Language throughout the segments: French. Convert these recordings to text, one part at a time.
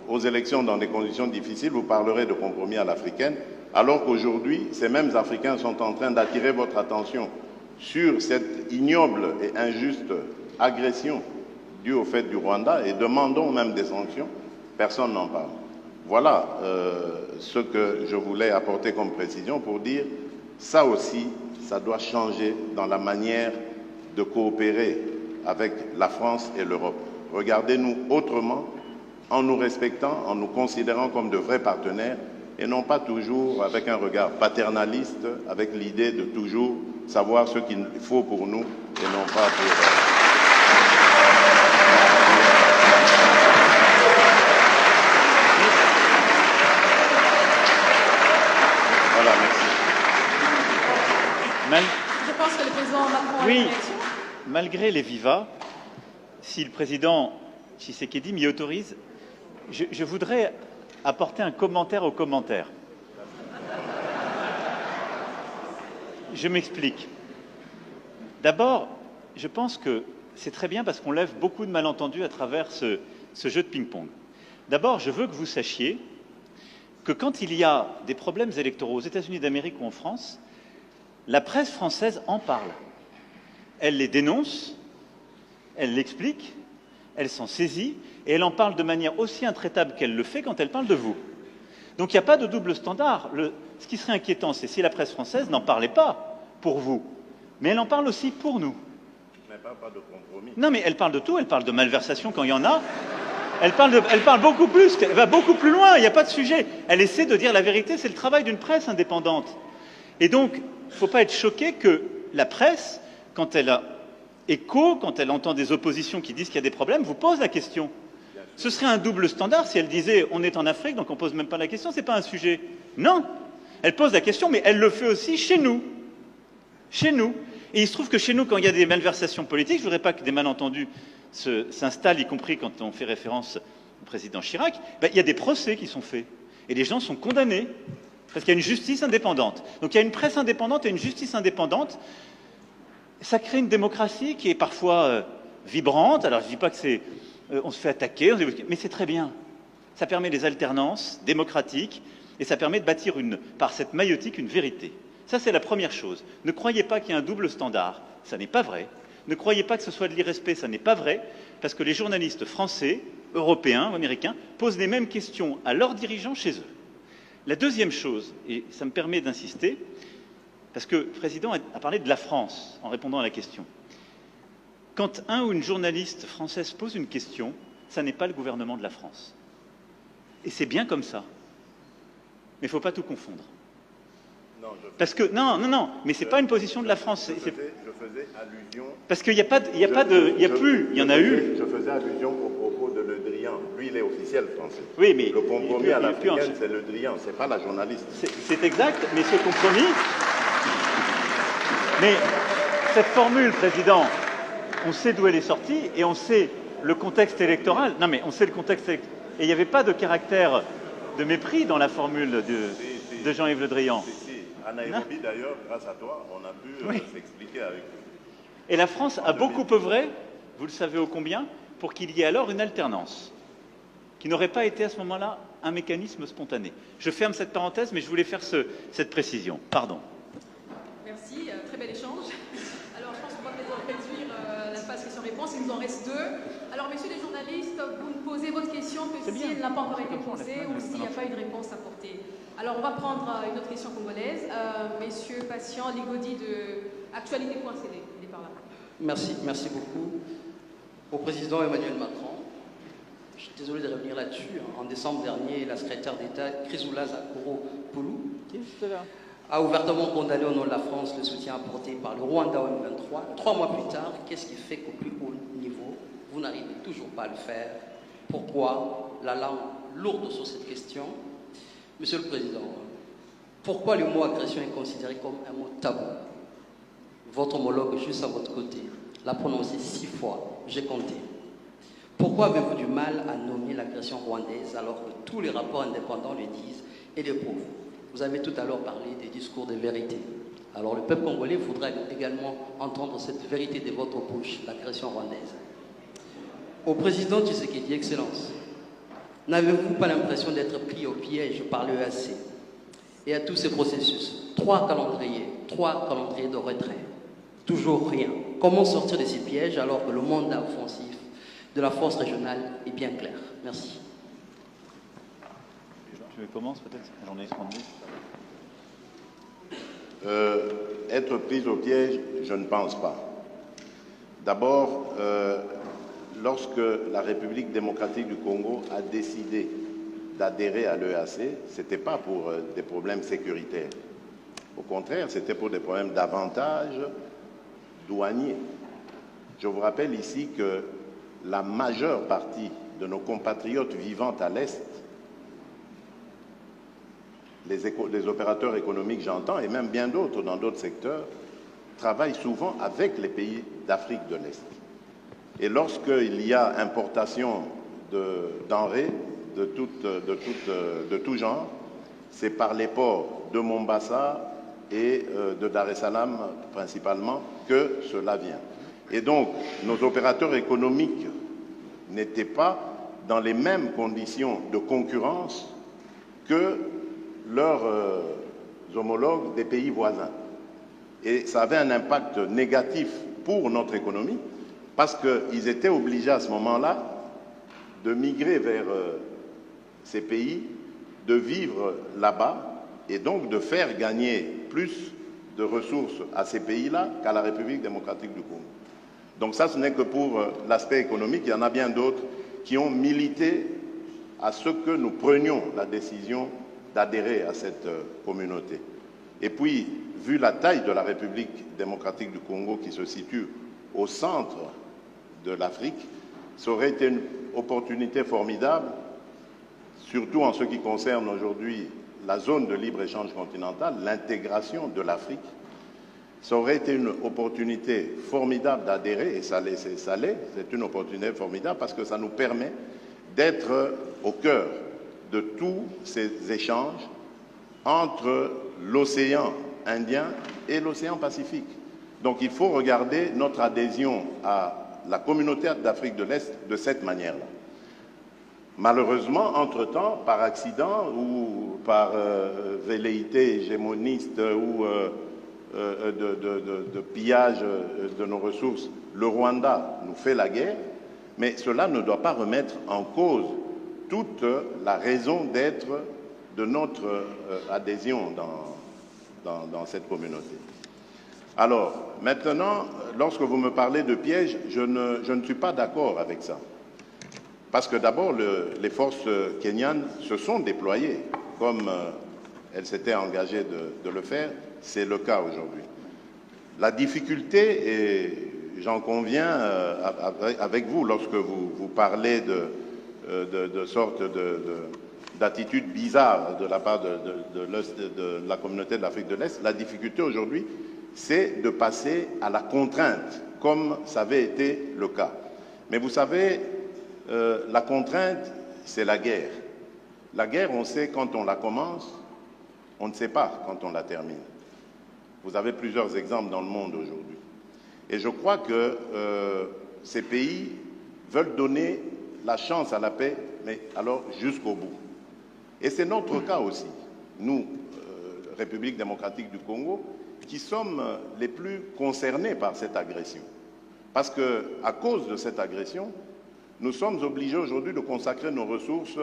aux élections dans des conditions difficiles, vous parlerez de compromis à l'africaine, alors qu'aujourd'hui, ces mêmes Africains sont en train d'attirer votre attention sur cette ignoble et injuste agression due au fait du Rwanda et demandons même des sanctions, personne n'en parle. Voilà ce que je voulais apporter comme précision pour dire, ça aussi, ça doit changer dans la manière de coopérer avec la France et l'Europe. Regardez-nous autrement, en nous respectant, en nous considérant comme de vrais partenaires, et non pas toujours avec un regard paternaliste, avec l'idée de toujours savoir ce qu'il faut pour nous et non pas pour... Voilà, merci. Je pense que le président Macron a une réaction. Malgré les vivas, si le président Tshisekedi m'y autorise, je voudrais apporter un commentaire au commentaire. Je m'explique. D'abord, je pense que c'est très bien parce qu'on lève beaucoup de malentendus à travers ce jeu de ping-pong. D'abord, je veux que vous sachiez que quand il y a des problèmes électoraux aux États-Unis d'Amérique ou en France, la presse française en parle. Elle les dénonce, elle l'explique, elle s'en saisit et elle en parle de manière aussi intraitable qu'elle le fait quand elle parle de vous. Donc il n'y a pas de double standard. Ce qui serait inquiétant, c'est si la presse française n'en parlait pas pour vous, mais elle en parle aussi pour nous. Mais pas de compromis. Non, mais elle parle de tout, elle parle de malversation quand il y en a. Elle parle beaucoup plus, elle va beaucoup plus loin, il n'y a pas de sujet. Elle essaie de dire la vérité, c'est le travail d'une presse indépendante. Et donc, il ne faut pas être choqué que la presse, quand elle a écho, quand elle entend des oppositions qui disent qu'il y a des problèmes, vous pose la question. Ce serait un double standard si elle disait on est en Afrique, donc on ne pose même pas la question, ce n'est pas un sujet. Non, elle pose la question, mais elle le fait aussi chez nous. Chez nous. Et il se trouve que chez nous, quand il y a des malversations politiques, je ne voudrais pas que des malentendus s'installent, y compris quand on fait référence au président Chirac, il y a des procès qui sont faits. Et les gens sont condamnés, parce qu'il y a une justice indépendante. Donc il y a une presse indépendante et une justice indépendante. Ça crée une démocratie qui est parfois vibrante. Alors je ne dis pas que c'est... on se fait attaquer, mais c'est très bien. Ça permet les alternances démocratiques et ça permet de bâtir par cette maïotique une vérité. Ça, c'est la première chose. Ne croyez pas qu'il y a un double standard, ça n'est pas vrai. Ne croyez pas que ce soit de l'irrespect, ça n'est pas vrai, parce que les journalistes français, européens ou américains posent les mêmes questions à leurs dirigeants chez eux. La deuxième chose, et ça me permet d'insister, parce que le président a parlé de la France en répondant à la question. Quand un ou une journaliste française pose une question, ça n'est pas le gouvernement de la France. Et c'est bien comme ça. Mais il ne faut pas tout confondre. Non, parce que non, mais c'est pas une position de la France. Je faisais allusion. Parce qu'il n'y a pas de, il y en a eu. Je faisais allusion au propos de Le Drian. Lui, il est officiel français. Oui, mais le compromis à l'africaine, c'est Le Drian, c'est pas la journaliste. C'est exact, mais ce compromis. Mais cette formule, président, on sait d'où elle est sortie et on sait le contexte électoral. Non, mais on sait le contexte électoral. Et il n'y avait pas de caractère de mépris dans la formule de Jean-Yves Le Drian. À Nairobi, d'ailleurs, grâce à toi, on a pu s'expliquer avec eux. Et la France a beaucoup œuvré, vous le savez ô combien, pour qu'il y ait alors une alternance, qui n'aurait pas été à ce moment-là un mécanisme spontané. Je ferme cette parenthèse, mais je voulais faire cette précision. Pardon. Merci, très bel échange. Alors, je pense qu'on va réduire la phase questions-réponses. Il nous en reste 2. Alors, messieurs les journalistes, vous ne posez votre question que si elle n'a pas encore été posée ou s'il n'y a pas eu de réponse apportée. Alors, on va prendre une autre question congolaise. Messieurs Patient, Ligodi de Actualité.cd. Il est par là. Merci beaucoup. Au président Emmanuel Macron, je suis désolé de revenir là-dessus. En décembre dernier, la secrétaire d'État Chrysoula Zakoro-Poulou a ouvertement condamné au nom de la France le soutien apporté par le Rwanda en 2023. 3 mois plus tard, qu'est-ce qui fait qu'au plus haut niveau, vous n'arrivez toujours pas à le faire? Pourquoi la langue lourde sur cette question? Monsieur le Président, pourquoi le mot agression est considéré comme un mot tabou? Votre homologue juste à votre côté l'a prononcé 6 fois, j'ai compté. Pourquoi avez-vous du mal à nommer l'agression rwandaise alors que tous les rapports indépendants le disent et le prouvent? Vous avez tout à l'heure parlé des discours de vérité. Alors le peuple congolais voudrait également entendre cette vérité de votre bouche, l'agression rwandaise. Au président Tshisekedi, Excellence, N'avez-vous pas l'impression d'être pris au piège par l'EAC et à tous ces processus? Trois calendriers de retrait. Toujours rien. Comment sortir de ces pièges alors que le mandat offensif de la force régionale est bien clair? Merci. Je commence peut-être, j'en ai 32. Être pris au piège, je ne pense pas. D'abord, lorsque la République démocratique du Congo a décidé d'adhérer à l'EAC, ce n'était pas pour des problèmes sécuritaires. Au contraire, c'était pour des problèmes d'avantages douaniers. Je vous rappelle ici que la majeure partie de nos compatriotes vivant à l'Est, les opérateurs économiques, j'entends, et même bien d'autres dans d'autres secteurs, travaillent souvent avec les pays d'Afrique de l'Est. Et lorsqu'il y a importation de denrées de tout genre, c'est par les ports de Mombasa et de Dar es Salaam principalement que cela vient. Et donc, nos opérateurs économiques n'étaient pas dans les mêmes conditions de concurrence que leurs homologues des pays voisins. Et ça avait un impact négatif pour notre économie parce qu'ils étaient obligés à ce moment-là de migrer vers ces pays, de vivre là-bas et donc de faire gagner plus de ressources à ces pays-là qu'à la République démocratique du Congo. Donc ça, ce n'est que pour l'aspect économique. Il y en a bien d'autres qui ont milité à ce que nous prenions la décision d'adhérer à cette communauté. Et puis, vu la taille de la République démocratique du Congo qui se situe au centre de l'Afrique, ça aurait été une opportunité formidable, surtout en ce qui concerne aujourd'hui la zone de libre-échange continental, l'intégration de l'Afrique. Ça aurait été une opportunité formidable d'adhérer, et ça l'est, c'est une opportunité formidable parce que ça nous permet d'être au cœur de tous ces échanges entre l'océan Indien et l'océan Pacifique. Donc il faut regarder notre adhésion à la communauté d'Afrique de l'Est de cette manière-là. Malheureusement, entre-temps, par accident ou par velléité hégémoniste ou de pillage de nos ressources, le Rwanda nous fait la guerre, mais cela ne doit pas remettre en cause toute la raison d'être de notre adhésion dans cette communauté. Alors, maintenant, lorsque vous me parlez de piège, je ne suis pas d'accord avec ça. Parce que d'abord, les forces kenyanes se sont déployées comme elles s'étaient engagées de le faire. C'est le cas aujourd'hui. La difficulté, et j'en conviens avec vous, lorsque vous parlez de sorte d'attitude bizarre de la part de la communauté de l'Afrique de l'Est, la difficulté aujourd'hui, c'est de passer à la contrainte, comme ça avait été le cas. Mais vous savez, la contrainte, c'est la guerre. La guerre, on sait quand on la commence, on ne sait pas quand on la termine. Vous avez plusieurs exemples dans le monde aujourd'hui. Et je crois que ces pays veulent donner la chance à la paix, mais alors jusqu'au bout. Et c'est notre cas aussi, nous, République démocratique du Congo, qui sommes les plus concernés par cette agression. Parce qu'à cause de cette agression, nous sommes obligés aujourd'hui de consacrer nos ressources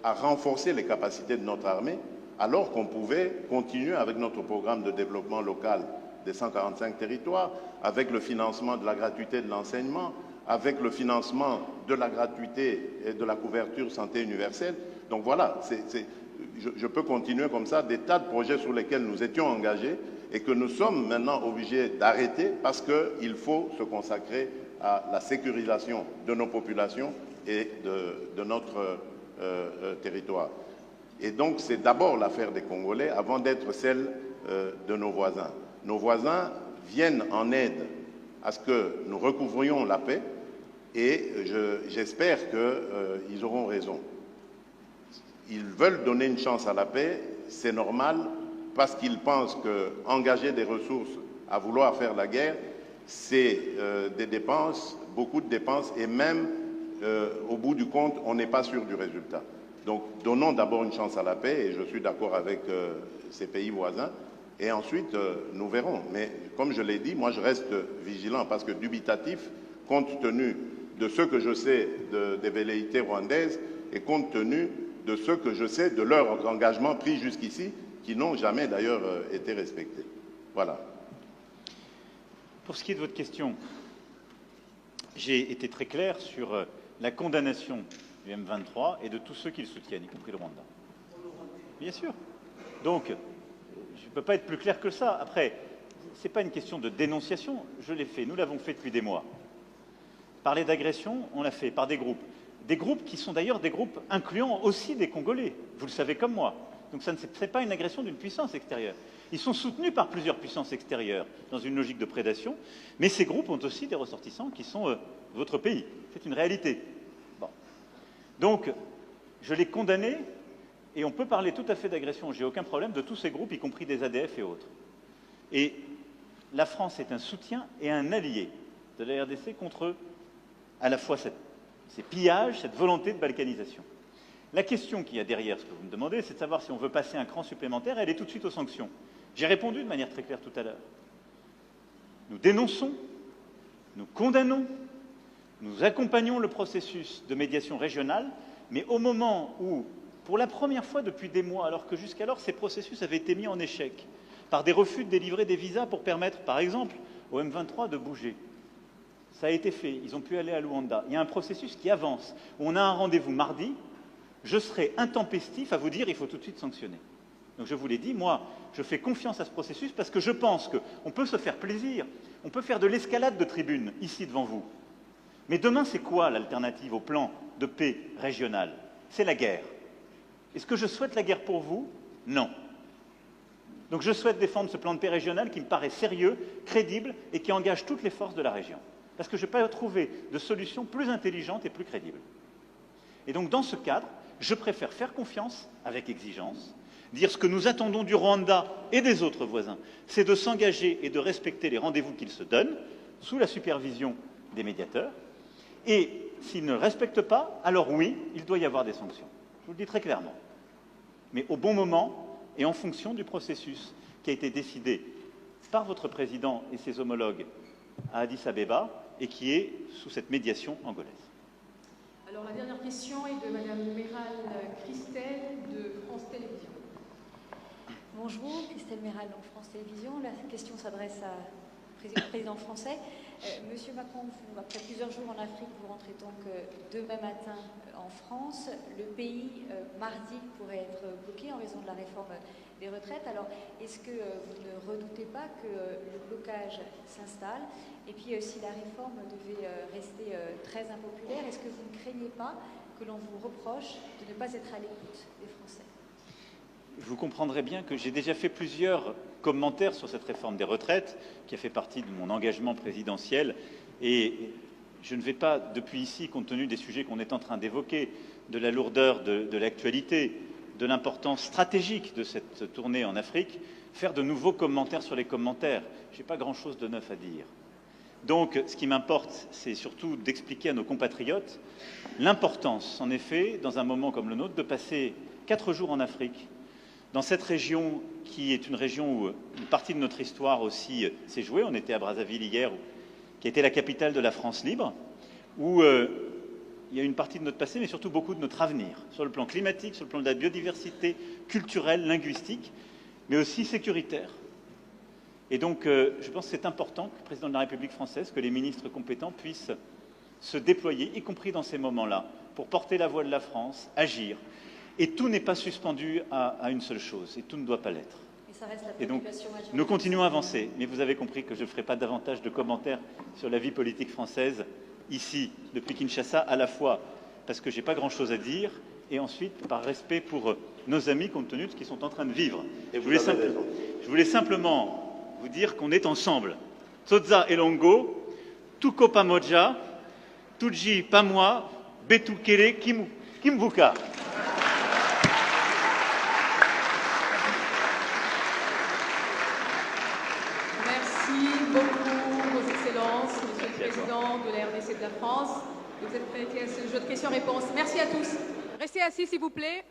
à renforcer les capacités de notre armée, alors qu'on pouvait continuer avec notre programme de développement local des 145 territoires, avec le financement de la gratuité de l'enseignement, avec le financement de la gratuité et de la couverture santé universelle. Donc voilà, je peux continuer comme ça, des tas de projets sur lesquels nous étions engagés et que nous sommes maintenant obligés d'arrêter parce qu'il faut se consacrer à la sécurisation de nos populations et de notre territoire. Et donc c'est d'abord l'affaire des Congolais avant d'être celle de nos voisins. Nos voisins viennent en aide à ce que nous recouvrions la paix et j'espère qu'ils auront raison. Ils veulent donner une chance à la paix, c'est normal, parce qu'ils pensent qu'engager des ressources à vouloir faire la guerre, c'est des dépenses, beaucoup de dépenses, et même au bout du compte, on n'est pas sûr du résultat. Donc, donnons d'abord une chance à la paix, et je suis d'accord avec ces pays voisins, et ensuite, nous verrons. Mais comme je l'ai dit, moi, je reste vigilant, parce que dubitatif, compte tenu de ce que je sais des velléités rwandaises, et compte tenu de ce que je sais de leurs engagements pris jusqu'ici, qui n'ont jamais d'ailleurs été respectés. Voilà. Pour ce qui est de votre question, j'ai été très clair sur la condamnation du M23 et de tous ceux qui le soutiennent, y compris le Rwanda. Bien sûr. Donc, je ne peux pas être plus clair que ça. Après, ce n'est pas une question de dénonciation, je l'ai fait, nous l'avons fait depuis des mois. Parler d'agression, on l'a fait par des groupes qui sont d'ailleurs des groupes incluant aussi des Congolais, vous le savez comme moi. Donc ce n'est pas une agression d'une puissance extérieure. Ils sont soutenus par plusieurs puissances extérieures dans une logique de prédation, mais ces groupes ont aussi des ressortissants qui sont votre pays. C'est une réalité. Bon. Donc, je l'ai condamné, et on peut parler tout à fait d'agression, j'ai aucun problème, de tous ces groupes, y compris des ADF et autres. Et la France est un soutien et un allié de la RDC contre à la fois ces pillages, cette volonté de balkanisation. La question qu'il y a derrière ce que vous me demandez, c'est de savoir si on veut passer un cran supplémentaire, elle est tout de suite aux sanctions. J'ai répondu de manière très claire tout à l'heure. Nous dénonçons, nous condamnons, nous accompagnons le processus de médiation régionale, mais au moment où, pour la première fois depuis des mois, alors que jusqu'alors ces processus avaient été mis en échec par des refus de délivrer des visas pour permettre, par exemple, au M23 de bouger. Ça a été fait, ils ont pu aller à Luanda. Il y a un processus qui avance. On a un rendez-vous mardi, je serai intempestif à vous dire il faut tout de suite sanctionner. Donc je vous l'ai dit, moi, je fais confiance à ce processus parce que je pense qu'on peut se faire plaisir, on peut faire de l'escalade de tribune ici devant vous. Mais demain, c'est quoi l'alternative au plan de paix régional? C'est la guerre. Est-ce que je souhaite la guerre pour vous? Non. Donc je souhaite défendre ce plan de paix régional qui me paraît sérieux, crédible et qui engage toutes les forces de la région. Parce que je n'ai pas trouvé de solution plus intelligente et plus crédible. Et donc dans ce cadre, je préfère faire confiance avec exigence, dire ce que nous attendons du Rwanda et des autres voisins, c'est de s'engager et de respecter les rendez-vous qu'ils se donnent, sous la supervision des médiateurs. Et s'ils ne respectent pas, alors oui, il doit y avoir des sanctions. Je vous le dis très clairement. Mais au bon moment et en fonction du processus qui a été décidé par votre président et ses homologues à Addis Abeba et qui est sous cette médiation angolaise. Alors la dernière question est de Madame Méral Christelle de France Télévisions. Bonjour, Christelle Méral, donc France Télévisions. La question s'adresse au président français. Monsieur Macron, après plusieurs jours en Afrique, vous rentrez donc demain matin en France. Le pays, mardi, pourrait être bloqué en raison de la réforme des retraites. Alors, est-ce que vous ne redoutez pas que le blocage s'installe? Et puis, si la réforme devait rester très impopulaire, est-ce que vous ne craignez pas que l'on vous reproche de ne pas être à l'écoute des Français? Vous comprendrez bien que j'ai déjà fait plusieurs commentaires sur cette réforme des retraites, qui a fait partie de mon engagement présidentiel. Et je ne vais pas, depuis ici, compte tenu des sujets qu'on est en train d'évoquer, de la lourdeur de l'actualité, de l'importance stratégique de cette tournée en Afrique, faire de nouveaux commentaires sur les commentaires. Je n'ai pas grand-chose de neuf à dire. Donc, ce qui m'importe, c'est surtout d'expliquer à nos compatriotes l'importance, en effet, dans un moment comme le nôtre, de passer 4 jours en Afrique, dans cette région qui est une région où une partie de notre histoire aussi s'est jouée. On était à Brazzaville hier, qui était la capitale de la France libre, où il y a une partie de notre passé, mais surtout beaucoup de notre avenir, sur le plan climatique, sur le plan de la biodiversité, culturelle, linguistique, mais aussi sécuritaire. Et donc, je pense que c'est important que le président de la République française, que les ministres compétents puissent se déployer, y compris dans ces moments-là, pour porter la voix de la France, agir. Et tout n'est pas suspendu à une seule chose, et tout ne doit pas l'être. Et donc, nous continuons à avancer, mais vous avez compris que je ne ferai pas davantage de commentaires sur la vie politique française, ici, depuis Kinshasa, à la fois parce que je n'ai pas grand-chose à dire, et ensuite par respect pour nos amis, compte tenu de ce qu'ils sont en train de vivre. Je voulais simplement vous dire qu'on est ensemble. Tsotsa Elongo, Tuko Pamoja, Tuji Pamwa, Betukere Kimvuka. Président de la RDC de la France. Vous êtes prêts à ce jeu de questions-réponses. Merci à tous. Restez assis, s'il vous plaît.